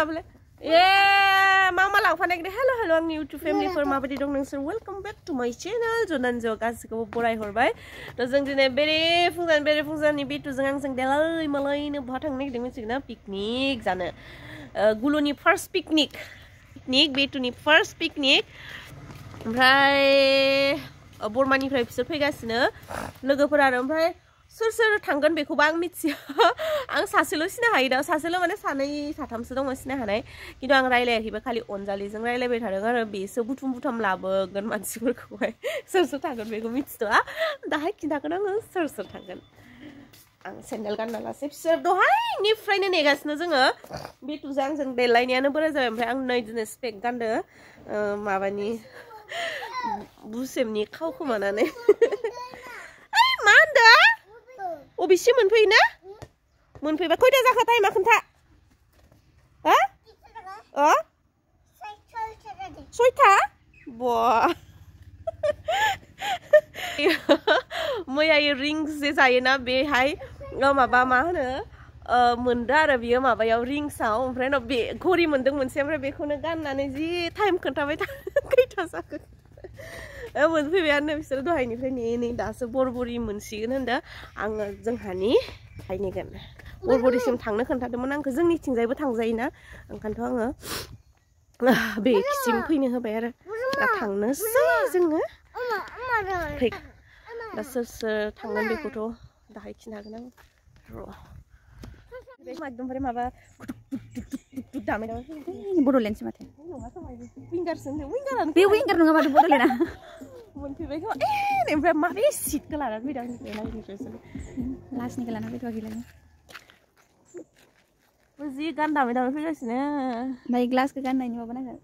लाबोलाय मा लांफानाय हेल' हेल' आंनि इउटुब फेमिलिफोर माबायदि दं नोंसोर welcome back to my channel जनानजो गासिखौबो बरायहरबाय थ' जों दिनै बेरे फुंजानि बेटुजों आंजों देलाय मालायनो बहा थांनो नागिरदों मिथिगोन ना पिकनिक जानो गुलुनि फार्स्ट पिकनिक बेटुनि फार्स्ट पिकनिक ओमफ्राय बर्मानिफ्राय बिसोर फैगासिनो लोगोफोर आरो ओमफ्राय सोर थांगोन बेखौबा आं मिथिया आं सासेल' सिनाय हायो दा सासेल' माने सानै साथामसो दङ सिनाय हानाय खिन्थु आं रायलायाखैबो खालि अनजालिजों रायलायबाय थादों आरो बेसो बुथुम लाबोगोन मानसिफोरखौहाय सोर थांगोन बेखौ मिथिथ'आ दाहाय खिन्थागोन आङो सोर थांगोन आं सेन्देल गानना लासै बिसोर दहायनिफ्रायनो नेगासिनो जोङो बेटुजों आंजों देलायनायानो बोराय जाबाय ओमफ्राय आं नै दिनै स्पेक गानदो माबानि बुसेमनि खाव खोमानानै मा होनदों अबेसिम मोनफैयोना मोनफैबा खयथा जाखो टाइमा खोन्था सयथा बा मैया रिंस जे जायोना बेहाय माबा मा होनो मोनदो आरो बियो माबायाव रिंसाव ओमफ्राय उनाव बे घरि मोनदों मोनसे ओमफ्राय बेखौनो गाननानै जि टाइम खोन्थाबाय खैथा जाखो मोनफैबायानो बिसोर दहायनिफ्राय नै दासो बरबरि मोनसिगोन होनदो आङो जोंहानि थाहैगोन बरबरिसिम थांनो खोन्थादोंमोन आंखौ जोंनिथिंजायबो थांजायोना ओंखायनोथ' आङो बेसिम फैनो होबाय आरो दा थांनोसै जोङो दा सोर थांगोन बेखौथ' दाहाय खिन्थागोन आं र' एकदमबारे माबा दामे बड'लेण्डसो माथो विंगारसो होनदों बे विंगार नङा माथो बड'लेण्डआ मोनफैबाय खोमा ओमफ्राय माबे सिटखौ लानानै फैदों आंनिफ्राय नायनिफ्रायसो लास्टनिखौ लाना फैथ'वाखैलाय जि गान दामै फैगासिनो ओमफ्राय ग्लासखौ गाननायनि माबा नांगोन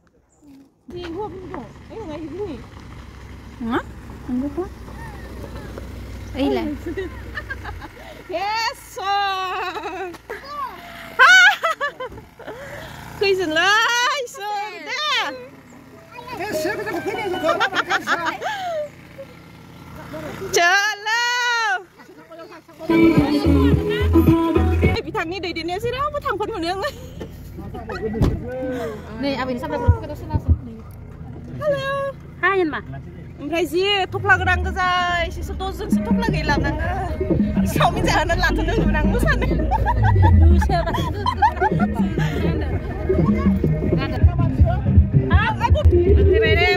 नङा नंगौ खोमा ओइलाय खैजोनलाय सोर दे चलो बिथांनि दैदेननाया जेरावबो थांफानो मोनो आङो नै आबैनि सामलायफोर पकेटाव सोनासो हेलौ हाय होनमा ओमफ्राय जि थफ्ला गोनां गोजा एसेसो दसजनसो थफ्ला गैला नाङो सावमिन जाहोनानै लाथ'नो होगोन आं मोसानो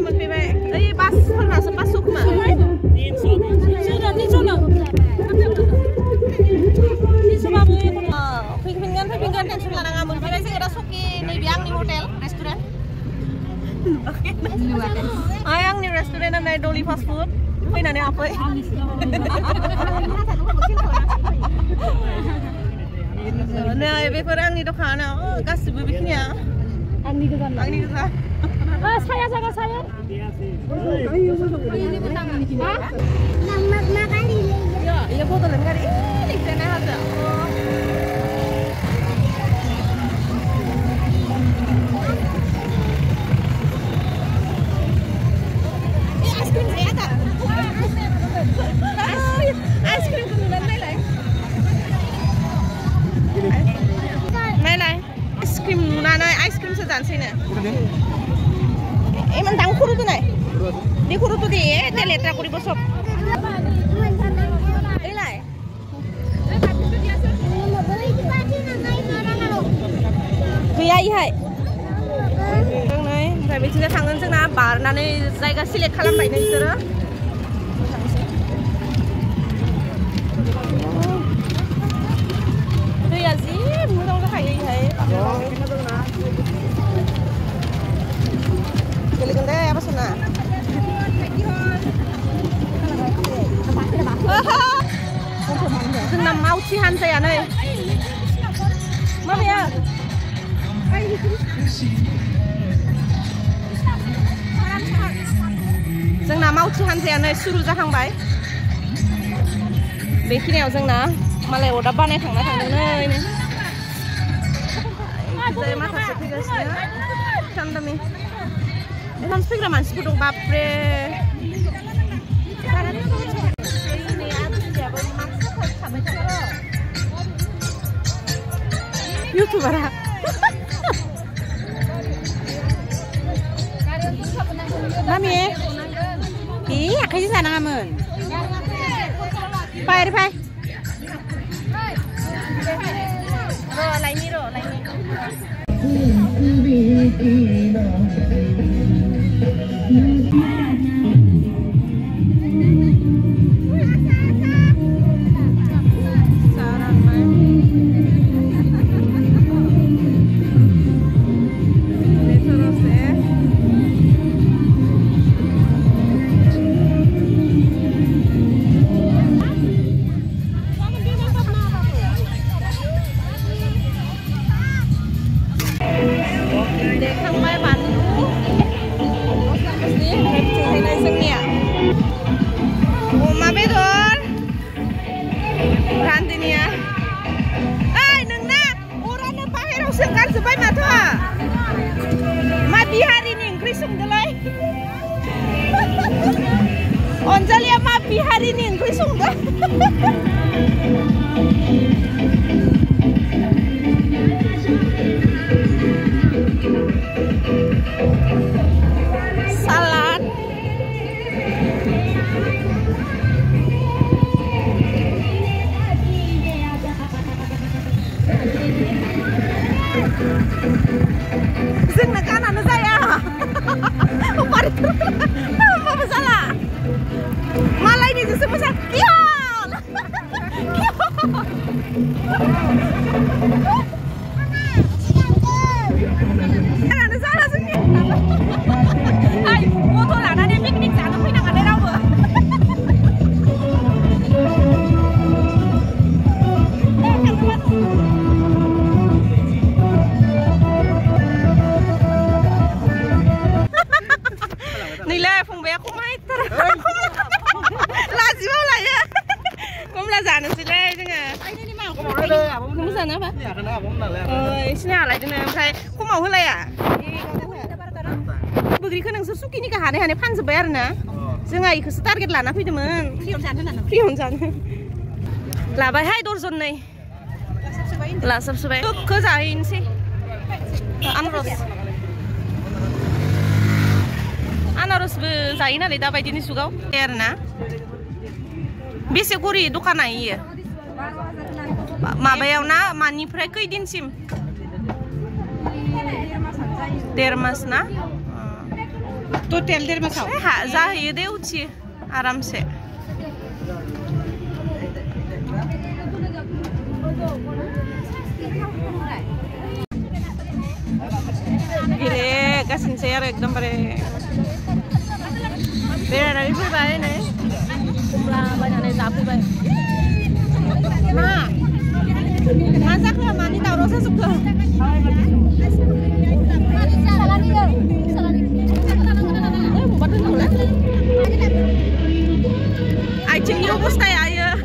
मोनफैबाय ओइ बासफोरनासो 500 खोमा फैफिनगोन टेनसन लानाङा मोनफैबाय जोङो दा सकि नैबे आंनि हटेल रेस्टुरेन्ट आंनि रेस्टुरेन्ट होननाय डली फास्ट फुड फैनानै हाबफै नै बेफोर आंनि दखानाव गासिबो बेखिनिया आंनि गोजा साया जागा साया iya botolnya kali ini kena ada es krim saya ada es krim kemudian Melai es krim nunanai es krim sedansi nih emang tang kuru tuh nih di kuru tuh di letra kuri bosok गैया इहाय ओमफ्राय बिदिनो थांगोन जोंना बारनानै जायगा सिलेक्ट खालामबाय नोंसोरो दैया जि मोजां जाखायो इहाय गेलेगोन दे आबासना जोंना मावथि हानजायानो माबाया जोंना मावथि हानजायानो सुरु जाखांबाय बेखिनियाव जोंना मालाय अरदाब बानायखांना थांदों नै माखासे फैगासिनो सानदामि एडभान्स फैग्रा मानसिफोर दं बापरे YouTuber Mami. Iya, kayak sana ngamen. Pai, pai. Lại như rồi, lại như. Onjalia mapi hari ini Inggris enggak? Salad. Sing nekan anu saya. Apa masalah? Malah ini justru besar. Kion. Ada salah sini. Ay, motor lah, ada piknik sana, pun nak ada rawa. Nilai phùng bé cũng hay thật. Là gì bao lại á? Cũng là giả nó gì đây chứ ngà. Anh đi mau có màu đây à? Cũng giả nó bác. Iya, kenapa kamu nggak lihat? Xin nào lại cho nên thấy cũng màu hơn này à? Budi kan yang Suzuki ini kan hane pan sebayar na. Sengai ke target lah na pide men. Kriyon jan. Lah bai hai dorzon này. Lah sab sebayar. Ke zain sih. Anros. Anarus zaina le da bai dini sugau. Erna. Bese guri dukana iya. Mabayaw na manipre kay din sim. Dermas na. Total der mas. हाँ जा ये दे उची आराम से gile kasin share एकदम बड़े बेरा dari pun baik nih kumla banyak nih sapu baik nah masak lah mani tahu rasa suka Acing nyobos kayak ayah.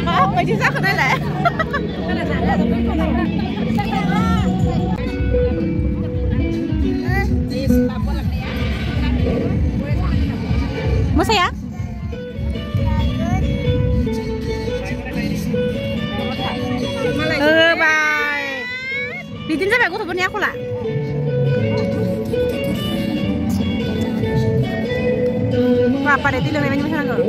Maaf, baju saya kena lah. Mau saya? Bye. Bikin sampai aku temennya aku lah. Apa deh tidur lagi macam mana?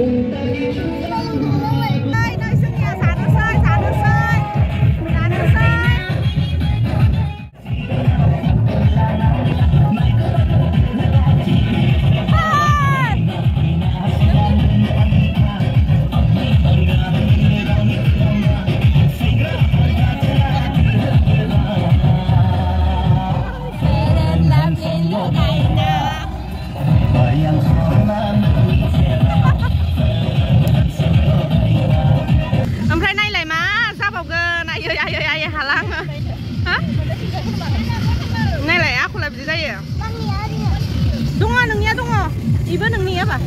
Ibu neng ni apa?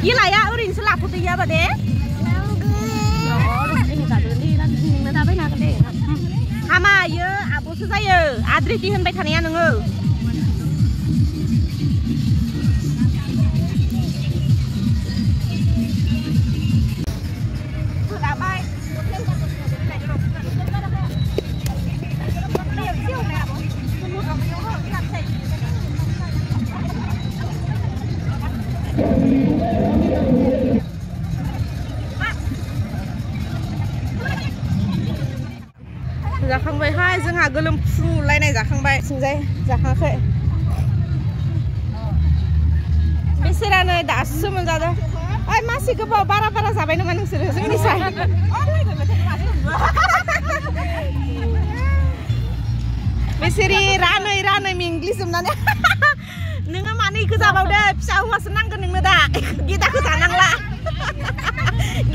Iya ya, urin selap putih ya, Pak deh. Ini tak beli nanti neng apa nak deh. Hama ya, abu saya. Adri tihan baik hanya nengau. जाखांबायहाय जोंहा गोलोमफ्रुलायनाय जाखांबाय सिंजाय जाखाङाखै बेसेरा नै दासो मोनजादों ओइ मासि गोबाव बारा जाबाय नामा नोंसोरो जोंनि साय बेसेरि रानै मेंग्लिजोबनानै नोङो मानो इखो जाबावदो फिसा हौवासो नांगोन नोंनो दा गेदाखौ जानांला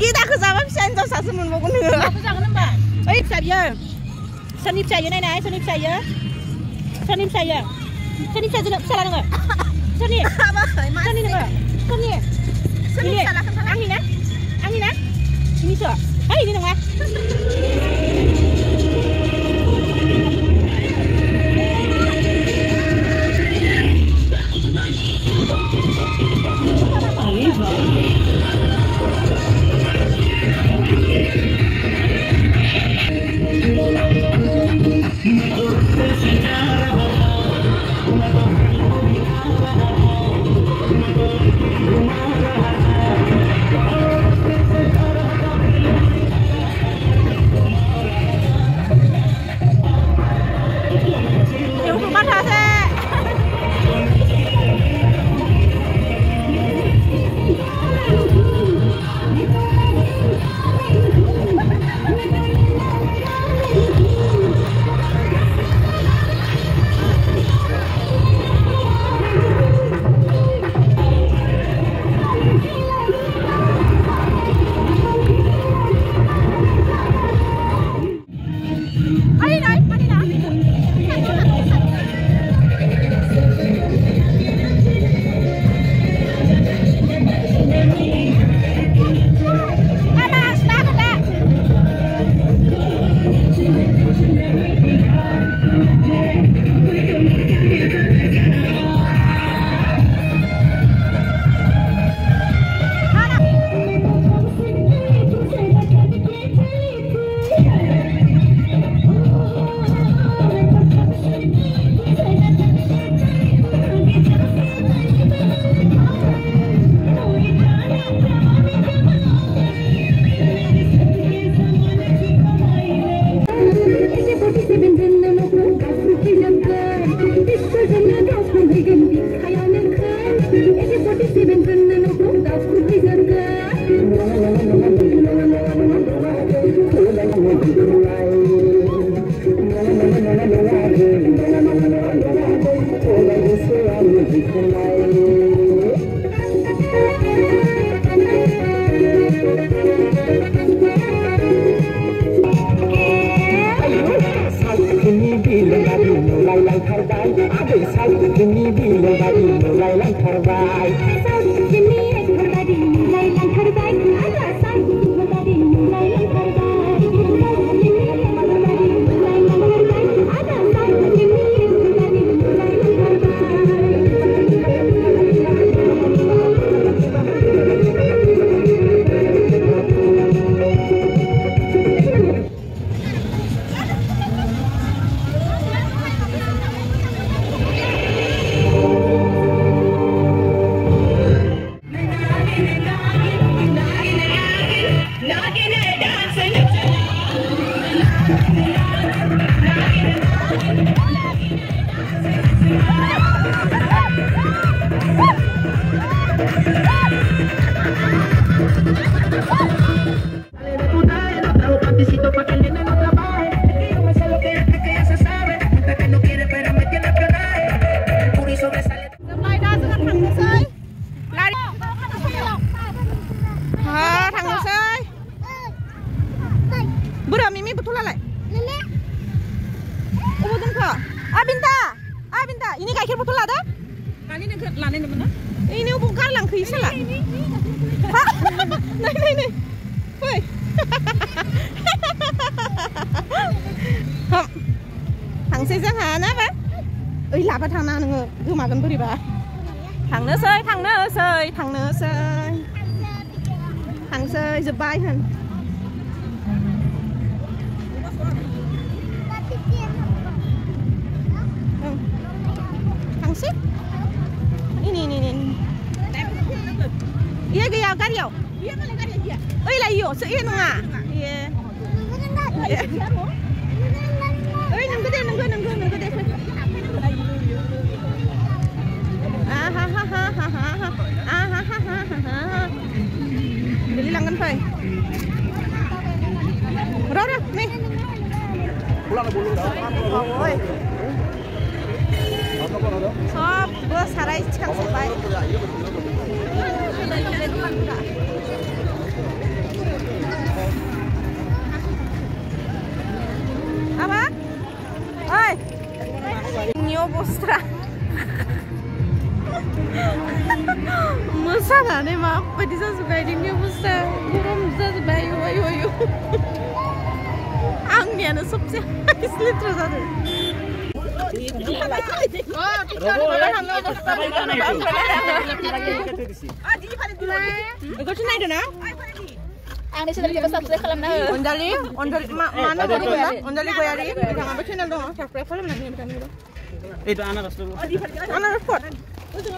गेदाखौ जाबा फिसा हिनजावसासो मोनबावगोन नोङो जागोन होनबा ओइ फिसा बियो सोरनि फिसायो नायनाय सोरनि फिसायो सोरनि फिसायो सोरनि फिसाजोनो फिसाला नोङो सोरनि नोङो सोरनि आंनि ना बिनिसो ओइ बिनि नङा ini gaikir botol ada? Kali ini lane di mana? Ini ubung karlang ke isala. Nih. Woi. Thằng xây sang hà nè bé. Ơi là ba thằng nào nữa cứ mà gần bữa đi bà. Thằng nữa sơi. Thằng sơi giật bay hả? Thằng xích. Ini. Iya gaya karyo. Iya kan karyo dia. Oi lah iyo, seieu nggak? Iya. सबबो साराय थिखांजोब्बाय apa? Oi, ini obostra. Mosanane माबायदि जाजोब्बाय नोंनि अबस्था गरम जाजोब्बाय आयु आंनियानो सबसे लेथ्रा जादों बेखौसो नायदो ना आं चेनेलखौ साबस्क्राइब खालामना हो अनजालि मानो अनजालि गयारि बिथाङाबो चेनेल दङ साबस्क्राइब खालामनानै बिथांनिबो itu anak dulu anak sport baju